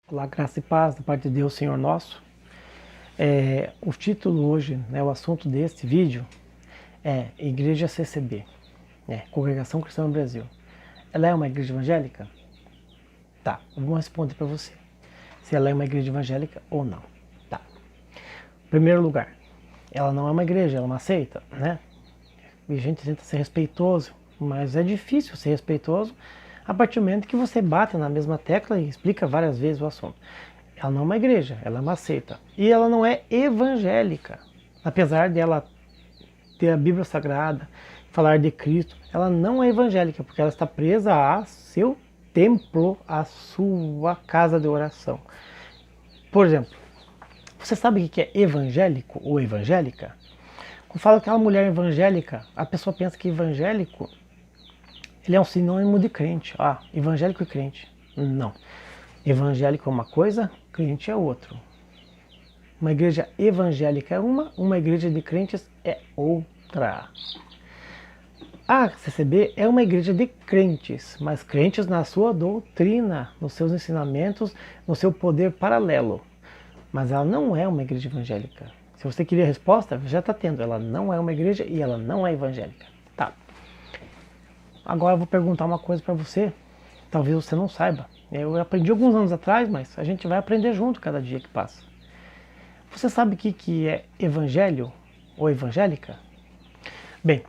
Olá, graça e paz da parte de Deus, Senhor nosso. O título hoje, o assunto deste vídeo é Igreja CCB, Congregação Cristã no Brasil. Ela é uma igreja evangélica? Tá, vamos responder para você. Se ela é uma igreja evangélica ou não. Tá. Em primeiro lugar, ela não é uma igreja, ela é uma seita, né? E a gente tenta ser respeitoso, mas é difícil ser respeitoso a partir do momento que você bate na mesma tecla e explica várias vezes o assunto. Ela não é uma igreja, ela é uma seita. E ela não é evangélica. Apesar de ela ter a Bíblia Sagrada, falar de Cristo, ela não é evangélica, porque ela está presa a seu templo, a sua casa de oração. Por exemplo, você sabe o que é evangélico ou evangélica? Quando fala aquela mulher evangélica, a pessoa pensa que evangélico ele é um sinônimo de crente. Ah, evangélico e crente. Não. Evangélico é uma coisa, crente é outro. Uma igreja evangélica é uma igreja de crentes é outra. A CCB é uma igreja de crentes, mas crentes na sua doutrina, nos seus ensinamentos, no seu poder paralelo. Mas ela não é uma igreja evangélica. Se você queria a resposta, já está tendo. Ela não é uma igreja e ela não é evangélica. Tá. Agora eu vou perguntar uma coisa para você, talvez você não saiba. Eu aprendi alguns anos atrás, mas a gente vai aprender junto cada dia que passa. Você sabe o que é evangelho ou evangélica? Bem,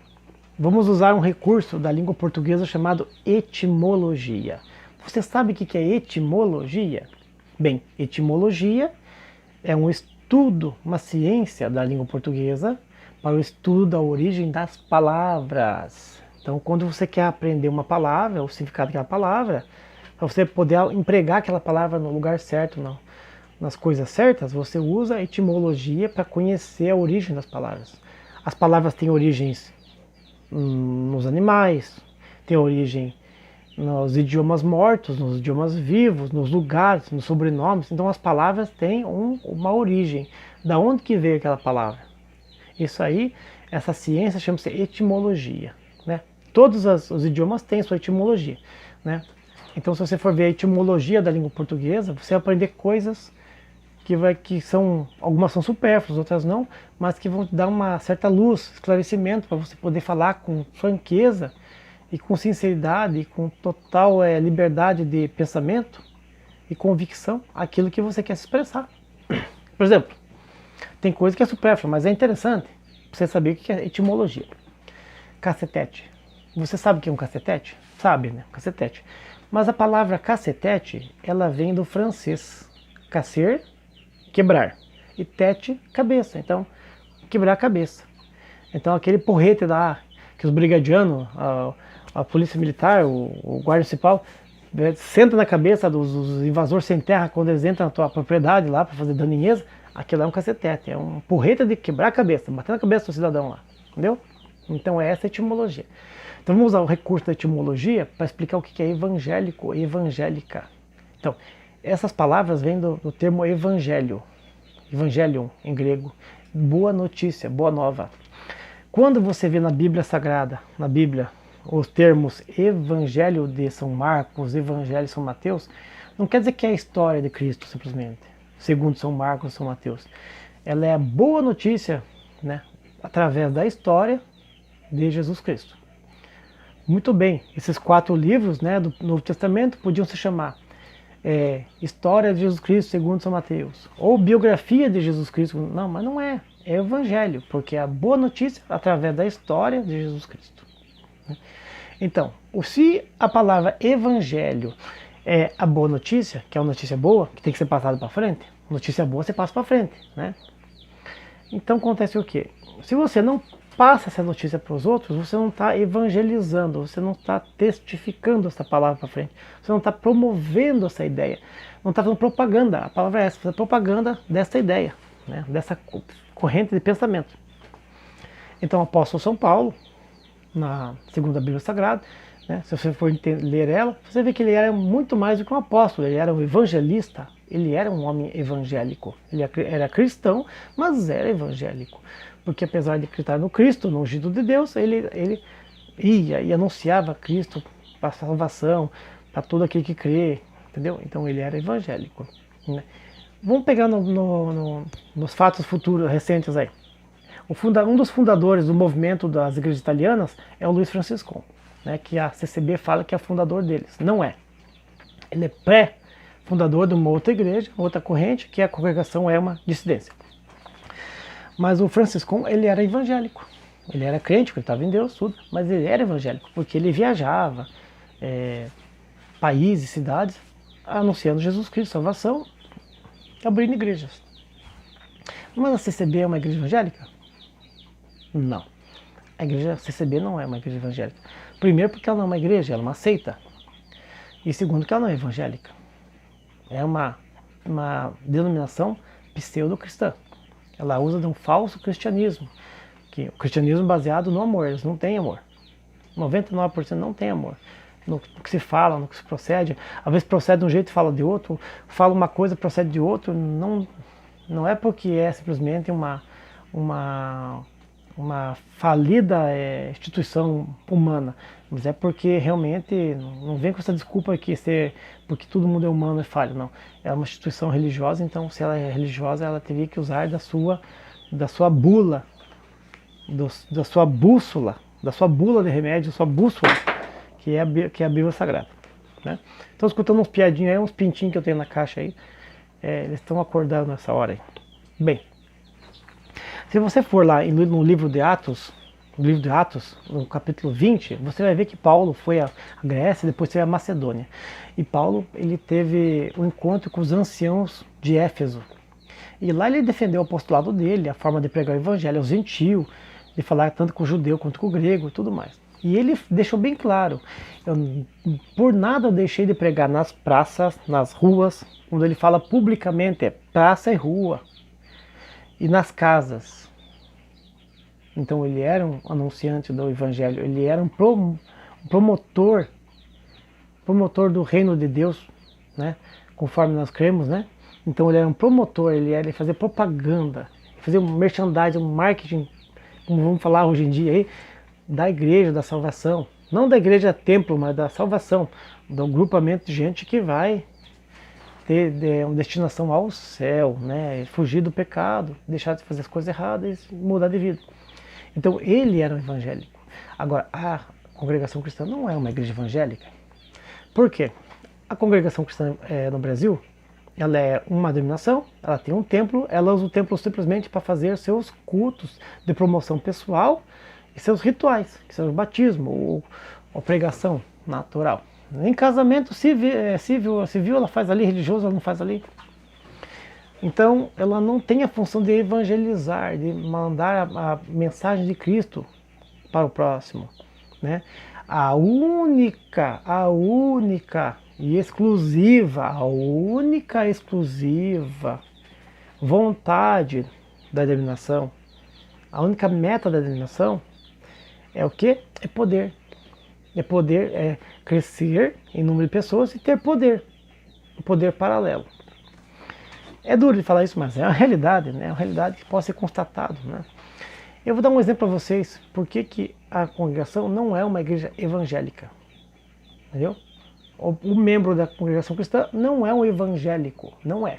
vamos usar um recurso da língua portuguesa chamado etimologia. Você sabe o que é etimologia? Bem, etimologia é um estudo, uma ciência da língua portuguesa para o estudo da origem das palavras. Então, quando você quer aprender uma palavra, o significado daquela palavra, para você poder empregar aquela palavra no lugar certo, nas coisas certas, você usa a etimologia para conhecer a origem das palavras. As palavras têm origens nos animais, têm origem nos idiomas mortos, nos idiomas vivos, nos lugares, nos sobrenomes. Então, as palavras têm uma origem. Da onde que veio aquela palavra? Isso aí, essa ciência chama-se etimologia, né? Todos os idiomas têm sua etimologia, né? Então, se você for ver a etimologia da língua portuguesa, você vai aprender coisas que são, algumas são supérfluas, outras não, mas que vão te dar uma certa luz, esclarecimento, para você poder falar com franqueza e com sinceridade e com total liberdade de pensamento e convicção aquilo que você quer se expressar. Por exemplo, tem coisa que é supérflua, mas é interessante você saber o que é etimologia. Cacetete. Você sabe o que é um cacetete? Sabe, né? Cacetete. Mas a palavra cacetete, ela vem do francês. Cacer, quebrar. E tete, cabeça. Então, quebrar a cabeça. Então, aquele porrete lá, que os brigadianos, a polícia militar, o guarda municipal, senta na cabeça dos invasores sem terra quando eles entram na tua propriedade lá para fazer daninheza, aquilo é um cacetete. É um porrete de quebrar a cabeça, bater na cabeça do cidadão lá. Entendeu? Então, é essa a etimologia. Então vamos usar o recurso da etimologia para explicar o que é evangélico e evangélica. Então, essas palavras vêm do termo evangelho, evangelion em grego, boa notícia, boa nova. Quando você vê na Bíblia Sagrada, na Bíblia, os termos Evangelho de São Marcos, Evangelho de São Mateus, não quer dizer que é a história de Cristo simplesmente, segundo São Marcos e São Mateus. Ela é a boa notícia, né, através da história de Jesus Cristo. Muito bem, esses 4 livros, né, do Novo Testamento podiam se chamar História de Jesus Cristo segundo São Mateus, ou Biografia de Jesus Cristo. Não, mas não é. É Evangelho, porque é a boa notícia através da história de Jesus Cristo. Então, se a palavra Evangelho é a boa notícia, que é uma notícia boa, que tem que ser passada para frente, notícia boa você passa para frente, né? Então acontece o quê? Se você não passa essa notícia para os outros, você não está evangelizando, você não está testificando essa palavra para frente, você não está promovendo essa ideia, não está fazendo propaganda, a palavra é essa, fazer propaganda dessa ideia, né, dessa corrente de pensamento. Então o apóstolo São Paulo, na segunda Bíblia Sagrada, né, se você for ler ela, você vê que ele era muito mais do que um apóstolo, ele era um evangelista, ele era um homem evangélico, ele era cristão, mas era evangélico. Porque apesar de acreditar no Cristo, no ungido de Deus, ele ia e anunciava Cristo para salvação, para todo aquele que crê, entendeu? Então ele era evangélico, né? Vamos pegar nos fatos futuros, recentes aí. Um dos fundadores do movimento das igrejas italianas é o Luiz Francisco, né, que a CCB fala que é fundador deles. Não é. Ele é pré-fundador de uma outra igreja, outra corrente, que é a congregação é uma dissidência. Mas o Francisco, ele era evangélico. Ele era crente, porque ele estava em Deus, tudo, mas ele era evangélico, porque ele viajava países, cidades, anunciando Jesus Cristo, salvação, abrindo igrejas. Mas a CCB é uma igreja evangélica? Não. A igreja CCB não é uma igreja evangélica. Primeiro porque ela não é uma igreja, ela é uma seita. E segundo que ela não é evangélica. É uma denominação pseudo-cristã. Ela usa de um falso cristianismo. Que o cristianismo baseado no amor, eles não têm amor. 99% não tem amor. No que se fala, no que se procede. Às vezes procede de um jeito e fala de outro. Fala uma coisa, procede de outro. Não é porque é simplesmente uma falida instituição humana, mas é porque realmente não vem com essa desculpa que porque todo mundo é humano e falho, não. É uma instituição religiosa, então se ela é religiosa, ela teria que usar da sua bula, da sua bússola, da sua bula de remédio, da sua bússola, que é a Bíblia Sagrada, né? Estão escutando uns piadinhos aí, uns pintinhos que eu tenho na caixa aí, eles estão acordando nessa hora aí. Bem, se você for lá no livro de Atos, no capítulo 20, você vai ver que Paulo foi à Grécia, depois foi à Macedônia. E Paulo, ele teve um encontro com os anciãos de Éfeso. E lá ele defendeu o apostolado dele, a forma de pregar o evangelho aos gentios, de falar tanto com o judeu quanto com o grego e tudo mais. E ele deixou bem claro, por nada eu deixei de pregar nas praças, nas ruas, quando ele fala publicamente, é praça e rua, e nas casas. Então ele era um anunciante do evangelho, ele era um promotor do reino de Deus, né? Conforme nós cremos, né? Então ele era um promotor, ele fazia propaganda, fazia um merchandising, um marketing, como vamos falar hoje em dia aí, da igreja, da salvação. Não da igreja templo, mas da salvação, do grupamento de gente que vai ter uma destinação ao céu, né? Fugir do pecado, deixar de fazer as coisas erradas e mudar de vida. Então ele era um evangélico. Agora, a congregação cristã não é uma igreja evangélica. Por quê? A congregação cristã no Brasil, ela é uma denominação, ela tem um templo, ela usa o templo simplesmente para fazer seus cultos de promoção pessoal e seus rituais, que são o batismo ou a pregação natural. Em casamento civil, ela faz ali, religioso ela não faz ali. Então, ela não tem a função de evangelizar, de mandar a mensagem de Cristo para o próximo, né? A única e exclusiva vontade da denominação, a única meta da denominação é o quê? É poder. É crescer em número de pessoas e ter poder. O poder paralelo. É duro de falar isso, mas é uma realidade, né? É uma realidade que pode ser constatado, né? Eu vou dar um exemplo para vocês, por que a congregação não é uma igreja evangélica, entendeu? O membro da congregação cristã não é um evangélico, não é.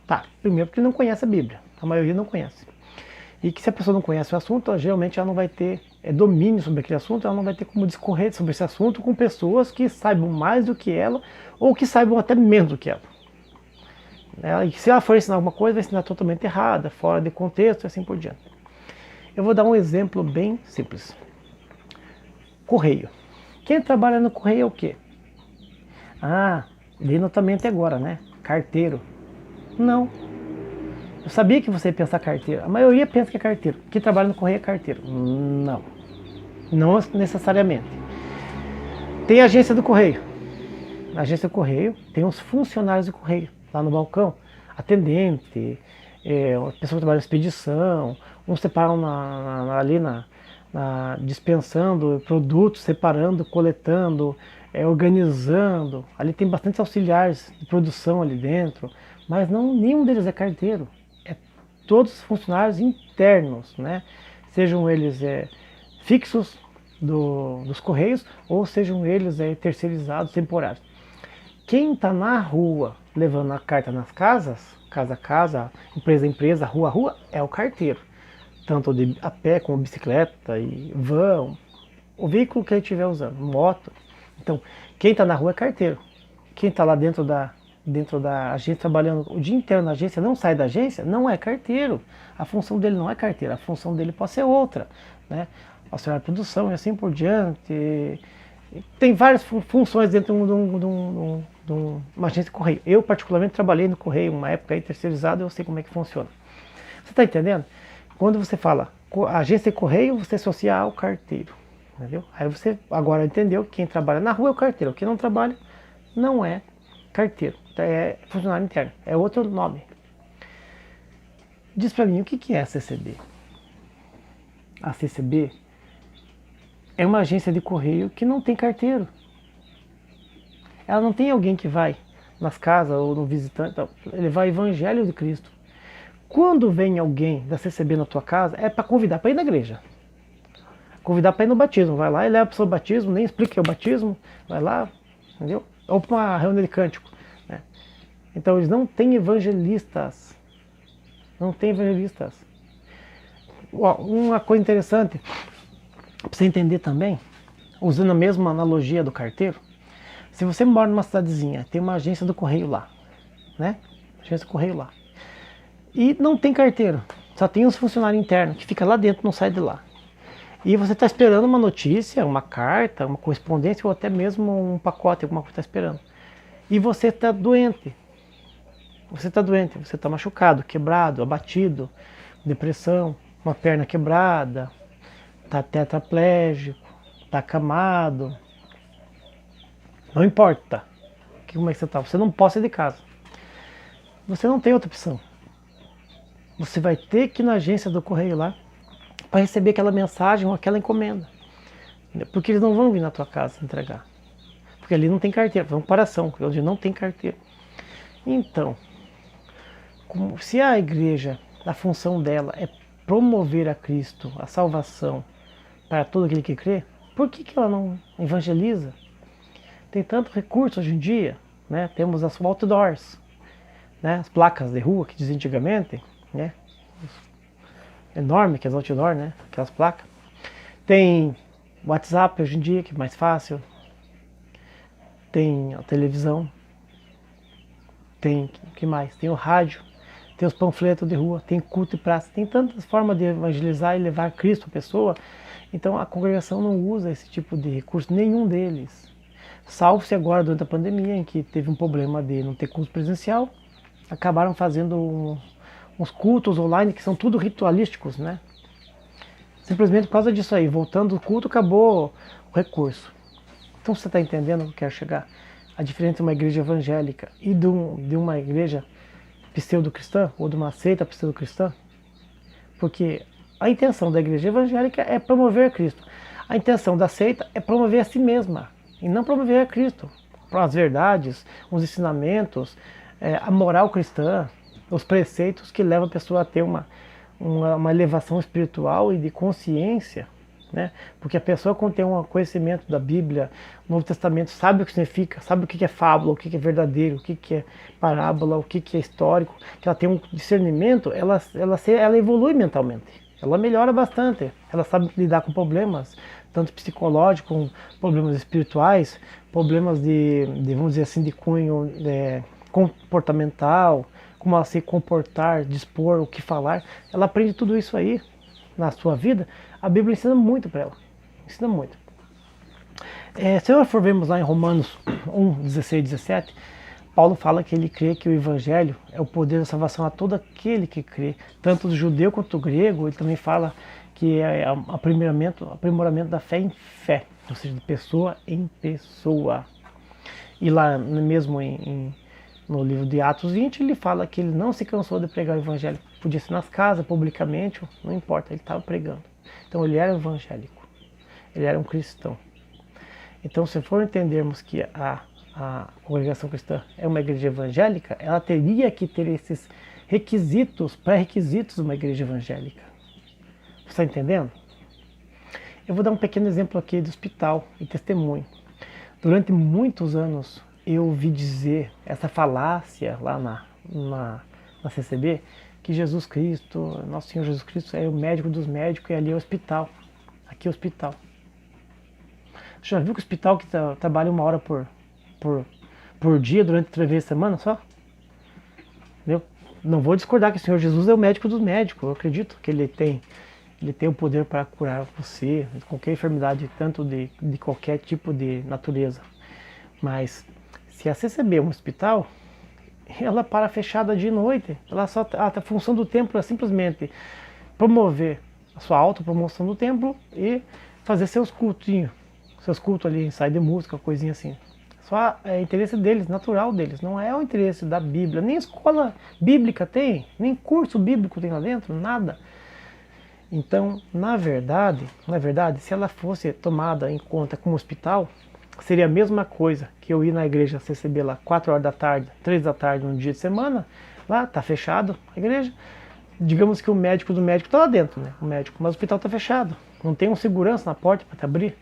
Tá, primeiro porque não conhece a Bíblia, a maioria não conhece. E que se a pessoa não conhece o assunto, geralmente ela não vai ter domínio sobre aquele assunto, ela não vai ter como discorrer sobre esse assunto com pessoas que saibam mais do que ela, ou que saibam até menos do que ela. E se ela for ensinar alguma coisa, vai ensinar totalmente errada, fora de contexto e assim por diante. Eu vou dar um exemplo bem simples. Correio. Quem trabalha no correio é o quê? Denotamente agora, né? Carteiro. Não. Eu sabia que você ia pensar carteiro. A maioria pensa que é carteiro. Quem trabalha no correio é carteiro. Não. Não necessariamente. Tem a agência do correio. Na agência do correio tem os funcionários do correio. Lá no balcão. Atendente, pessoa que trabalha na expedição, uns separam dispensando produtos, separando, coletando, organizando. Ali tem bastante auxiliares de produção ali dentro, mas nenhum deles é carteiro. É todos os funcionários internos, né? Sejam eles fixos dos correios ou sejam eles terceirizados, temporários. Quem está na rua levando a carta nas casas, casa a casa, empresa a empresa, rua a rua, é o carteiro. Tanto a pé como bicicleta e van, o veículo que ele estiver usando, moto. Então, quem está na rua é carteiro. Quem está lá dentro da agência, trabalhando o dia inteiro na agência, não sai da agência, não é carteiro. A função dele não é carteiro, a função dele pode ser outra, né? Auxiliar de produção e assim por diante. Tem várias funções dentro de uma agência de correio. Eu, particularmente, trabalhei no correio uma época aí terceirizado, eu sei como é que funciona. Você está entendendo? Quando você fala agência de correio, você associa ao carteiro. Entendeu? Aí você agora entendeu que quem trabalha na rua é o carteiro, quem não trabalha não é carteiro, é funcionário interno, é outro nome. Diz pra mim, o que é a CCB? A CCB é uma agência de correio que não tem carteiro. Ela não tem alguém que vai nas casas ou no visitante, levar o evangelho de Cristo. Quando vem alguém da CCB na tua casa, é para convidar para ir na igreja. Convidar para ir no batismo. Vai lá e leva para o seu batismo, nem explica o que é o batismo, vai lá, entendeu? Ou para uma reunião de cântico. Né? Então eles não têm evangelistas. Não tem evangelistas. Uma coisa interessante, para você entender também, usando a mesma analogia do carteiro, se você mora numa cidadezinha, tem uma agência do correio lá, né? Agência do correio lá. E não tem carteiro, só tem os funcionários internos, que fica lá dentro, não sai de lá. E você está esperando uma notícia, uma carta, uma correspondência ou até mesmo um pacote, alguma coisa que está esperando. E você está doente. Você está doente, você está machucado, quebrado, abatido, depressão, uma perna quebrada, está tetraplégico, está acamado. Não importa como é que você está, você não pode sair de casa. Você não tem outra opção. Você vai ter que ir na agência do correio lá para receber aquela mensagem ou aquela encomenda. Porque eles não vão vir na tua casa entregar. Porque ali não tem carteira, é uma comparação, onde não tem carteira. Então, se a igreja, a função dela é promover a Cristo, a salvação para todo aquele que crê, por que ela não evangeliza? Tem tanto recurso hoje em dia, né? Temos as outdoors, né? As placas de rua que dizia antigamente, né? Enorme que as outdoor, né? Aquelas placas. Tem WhatsApp hoje em dia, que é mais fácil. Tem a televisão. Tem o que mais? Tem o rádio. Tem os panfletos de rua. Tem culto e praça. Tem tantas formas de evangelizar e levar Cristo à pessoa. Então a congregação não usa esse tipo de recurso, nenhum deles. Salvo-se agora durante a pandemia, em que teve um problema de não ter culto presencial. Acabaram fazendo uns cultos online que são tudo ritualísticos, né? Simplesmente por causa disso aí, voltando do culto, acabou o recurso. Então você está entendendo o que eu quero chegar? A diferença entre uma igreja evangélica e de uma igreja pseudo-cristã, ou de uma seita pseudo-cristã? Porque a intenção da igreja evangélica é promover a Cristo. A intenção da seita é promover a si mesma, e não promover a Cristo. As verdades, os ensinamentos, a moral cristã, os preceitos que levam a pessoa a ter uma elevação espiritual e de consciência, né? Porque a pessoa, quando tem um conhecimento da Bíblia, do Novo Testamento, sabe o que significa, sabe o que é fábula, o que é verdadeiro, o que é parábola, o que é histórico, que ela tem um discernimento, ela evolui mentalmente, ela melhora bastante, ela sabe lidar com problemas, tanto psicológicos, como problemas espirituais, problemas vamos dizer assim, de cunho comportamental, como ela se comportar, dispor, o que falar. Ela aprende tudo isso aí na sua vida. A Bíblia ensina muito para ela. Ensina muito. Se nós for vermos lá em Romanos 1, 16 e 17, Paulo fala que ele crê que o Evangelho é o poder da salvação a todo aquele que crê, tanto do judeu quanto do grego. Ele também fala que é aprimoramento da fé em fé, ou seja, de pessoa em pessoa. E lá mesmo no livro de Atos 20, ele fala que ele não se cansou de pregar o evangelho. Podia ser nas casas, publicamente, não importa, ele estava pregando. Então ele era evangélico, ele era um cristão. Então, se for entendermos que a congregação cristã é uma igreja evangélica, ela teria que ter esses requisitos, pré-requisitos de uma igreja evangélica. Você está entendendo? Eu vou dar um pequeno exemplo aqui de hospital e testemunho. Durante muitos anos, eu ouvi dizer essa falácia lá na CCB, que Jesus Cristo, Nosso Senhor Jesus Cristo é o médico dos médicos e ali é o hospital. Aqui é o hospital. Você já viu que o hospital que trabalha 1 hora por dia durante 3 vezes a semana só? Entendeu? Não vou discordar que o Senhor Jesus é o médico dos médicos. Eu acredito que Ele tem o poder para curar você de qualquer enfermidade, tanto de qualquer tipo de natureza. Mas se a CCB é um hospital, ela para fechada de noite. A função do templo é simplesmente promover a sua autopromoção do templo e fazer seus cultinhos. Seus cultos ali, ensaio de música, coisinha assim. Só é interesse deles, natural deles. Não é o interesse da Bíblia. Nem escola bíblica tem, nem curso bíblico tem lá dentro, nada. Então, na verdade, se ela fosse tomada em conta como hospital, seria a mesma coisa que eu ir na igreja CCB lá 4 horas da tarde, 3 da tarde num dia de semana, lá tá fechado a igreja. Digamos que o médico do médico está lá dentro, né? O médico, mas o hospital está fechado. Não tem um segurança na porta para te abrir.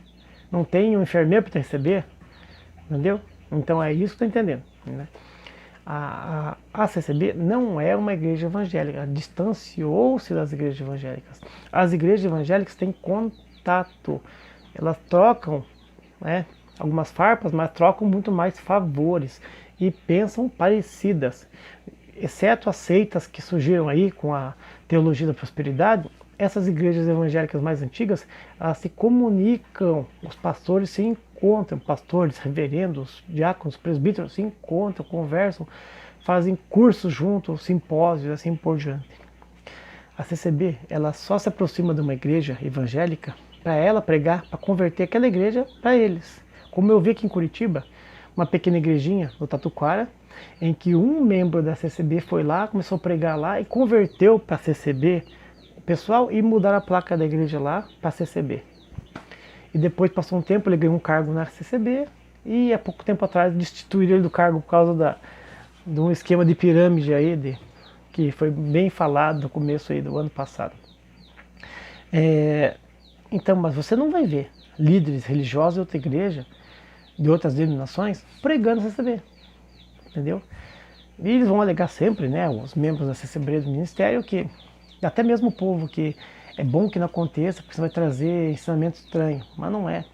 Não tem um enfermeiro para te receber. Entendeu? Então é isso que eu estou entendendo, né? A CCB não é uma igreja evangélica, distanciou-se das igrejas evangélicas. As igrejas evangélicas têm contato, elas trocam, né, algumas farpas, mas trocam muito mais favores e pensam parecidas. Exceto as seitas que surgiram aí com a teologia da prosperidade, essas igrejas evangélicas mais antigas, elas se comunicam, os pastores se encontram, pastores, reverendos, diáconos, presbíteros se encontram, conversam, fazem cursos juntos, simpósios, assim por diante. A CCB, ela só se aproxima de uma igreja evangélica para ela pregar, para converter aquela igreja para eles. Como eu vi aqui em Curitiba, uma pequena igrejinha no Tatuquara, em que um membro da CCB foi lá, começou a pregar lá e converteu para a CCB o pessoal e mudaram a placa da igreja lá para a CCB. E depois passou um tempo, ele ganhou um cargo na CCB e há pouco tempo atrás destituíram ele do cargo por causa de um esquema de pirâmide aí, que foi bem falado no começo aí do ano passado. Então, mas você não vai ver líderes religiosos de outra igreja, de outras denominações, pregando na CCB. Entendeu? E eles vão alegar sempre, né, os membros da CCB do Ministério, que até mesmo o povo, que é bom que não aconteça, porque você vai trazer ensinamento estranho, mas não é.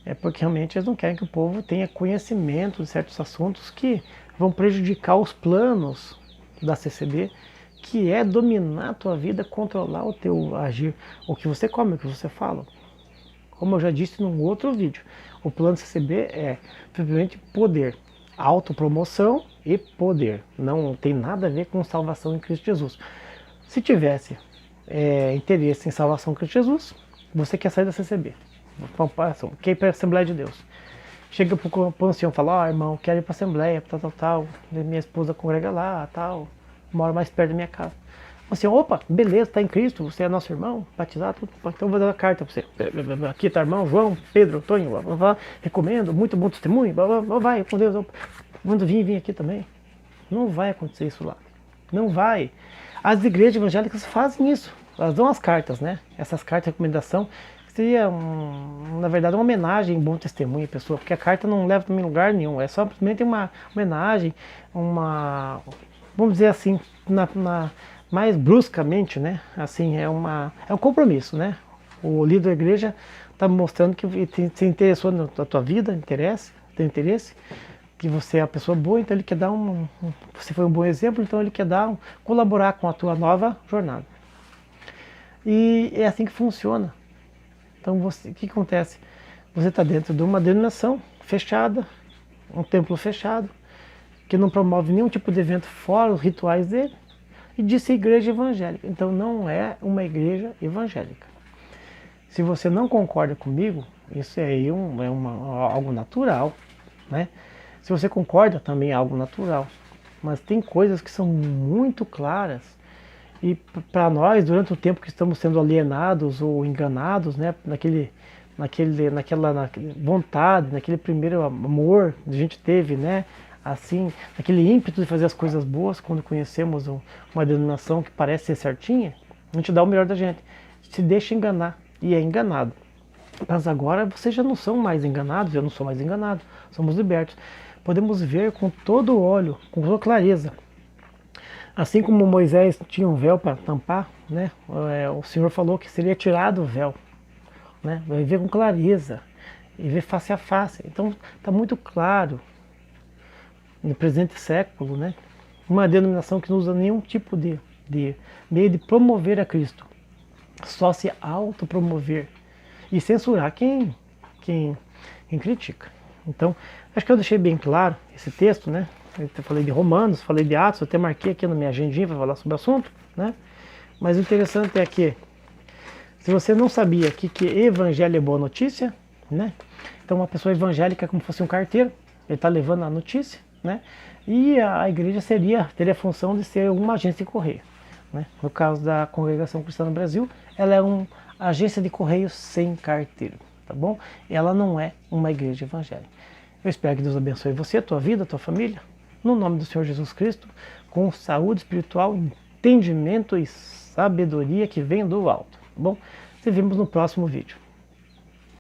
É porque realmente eles não querem que o povo tenha conhecimento de certos assuntos que vão prejudicar os planos da CCB, que é dominar a tua vida, controlar o teu agir, o que você come, o que você fala. Como eu já disse num outro vídeo, o plano CCB é simplesmente poder. Autopromoção e poder. Não tem nada a ver com salvação em Cristo Jesus. Se tivesse interesse em salvação em Cristo Jesus, você quer sair da CCB. Quer ir para a Assembleia de Deus. Chega para o ancião e fala, irmão, quero ir para a Assembleia, tal. Minha esposa congrega lá, tal. Mora mais perto da minha casa. Assim, opa, beleza, está em Cristo, você é nosso irmão, batizado, tudo. Então eu vou dar uma carta para você. Aqui está irmão João, Pedro, Antônio, recomendo, muito bom testemunho, vai, com Deus, manda vir aqui também. Não vai acontecer isso lá. Não vai. As igrejas evangélicas fazem isso. Elas dão as cartas, né? Essas cartas de recomendação seria, na verdade, uma homenagem, um bom testemunho à pessoa, porque a carta não leva também lugar nenhum. É só simplesmente uma homenagem, vamos dizer assim, mais bruscamente, né? Assim, é um compromisso, né? O líder da igreja está mostrando que se interessou na tua vida, tem interesse, que você é uma pessoa boa, então ele quer dar você foi um bom exemplo, então ele quer colaborar com a tua nova jornada. E é assim que funciona. Então, o que acontece? Você está dentro de uma denominação fechada, um templo fechado, que não promove nenhum tipo de evento fora os rituais dele, e disse igreja evangélica. Então não é uma igreja evangélica. Se você não concorda comigo, isso aí algo natural, né? Se você concorda, também é algo natural. Mas tem coisas que são muito claras e para nós, durante o tempo que estamos sendo alienados ou enganados, né, naquela vontade, naquele primeiro amor que a gente teve, né, assim, aquele ímpeto de fazer as coisas boas, quando conhecemos uma denominação que parece ser certinha, a gente dá o melhor da gente, se deixa enganar e é enganado. Mas agora vocês já não são mais enganados, eu não sou mais enganado, somos libertos. podemos ver com todo o olho, com toda clareza. Assim como Moisés tinha um véu para tampar, né? O Senhor falou que seria tirado o véu, né? Vai ver com clareza e ver face a face. Então está muito claro no presente século, né? Uma denominação que não usa nenhum tipo de meio de promover a Cristo, só se autopromover e censurar quem critica. Então, acho que eu deixei bem claro esse texto, né? Eu falei de Romanos, falei de Atos, eu até marquei aqui na minha agendinha para falar sobre o assunto, né? Mas o interessante é que, se você não sabia que evangelho é boa notícia, né? Então, uma pessoa evangélica é como se fosse um carteiro, ele está levando a notícia, né? E a igreja teria a função de ser uma agência de correio, né? No caso da Congregação Cristã no Brasil, ela é uma agência de correio sem carteiro, tá bom? Ela não é uma igreja evangélica. Eu espero que Deus abençoe você, a tua vida, a tua família, no nome do Senhor Jesus Cristo, com saúde espiritual, entendimento e sabedoria que vem do alto, tá bom? Nos vemos no próximo vídeo.